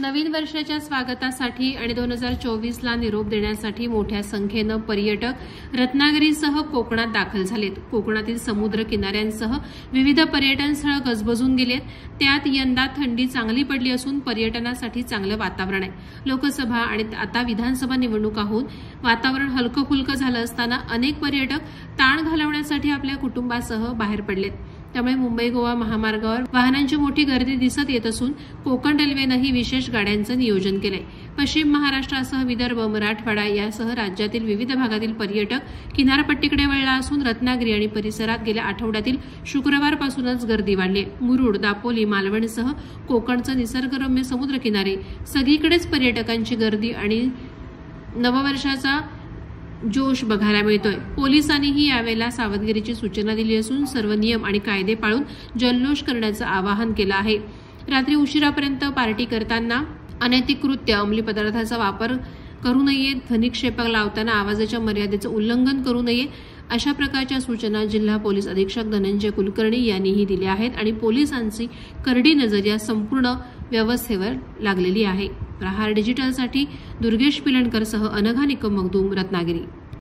नवीन वर्षाच्या स्वागतासाठी आणि 2024ला निरोप देण्यासाठी मोठ्या संख्येनं पर्यटक रत्नागिरीसह कोकणात दाखल झालेत। कोकणातील समुद्र किनाऱ्यांसह विविध पर्यटन स्थळं गजबजून गेलेत। त्यात यंदा थंडी चांगली पडली असून पर्यटनासाठी चांगलं वातावरण आहे। लोकसभा आणि आता विधानसभा निवडणुका होऊन वातावरण हलकं-फुलकं झालं असताना अनेक पर्यटक ताण घालवण्यासाठी आपल्या कुटुंबासह बाहेर पडलेत। त्यामुळे मुंबई गोवा महामार्गावर वाहनांची मोठी गर्दी दिसत येत असून कोकण रेल्वेनंही विशेष गाड्यांचं नियोजन केलंय। पश्चिम महाराष्ट्रासह विदर्भ, मराठवाडा यासह राज्यातील विविध भागातील पर्यटक किनारपट्टीकडे वळला असून रत्नागिरी आणि परिसरात गेल्या आठवड्यातील शुक्रवारपासूनच गर्दी वाढली आहे। मुरुड, दापोली, मालवणसह कोकणचं निसर्गरम्य समुद्रकिनारे सगळीकडेच पर्यटकांची गर्दी आणि नववर्षाचा जोश बघायला मिळतोय। पोलिसांनीही यावेळेला सावधगिरीची सूचना दिली असून सर्व नियम आणि कायदे पाळून जल्लोष करण्याचं आवाहन केलं आहे। रात्री उशिरापर्यंत पार्टी करताना अनैतिक कृत्य, अंमली पदार्थाचा वापर करू नये, ध्वनिक्षेपक लावताना आवाजाच्या मर्यादेचं उल्लंघन करू नये अशा प्रकारच्या सूचना जिल्हा पोलीस अधीक्षक धनंजय कुलकर्णी यांनीही दिल्या आहेत आणि पोलिसांची करडी नजर या संपूर्ण व्यवस्थेवर लागलेली आहे। प्रहार डिजिटलसाठी दुर्गेश पिलणकरसह अनघा निकम मगदूम, रत्नागिरी।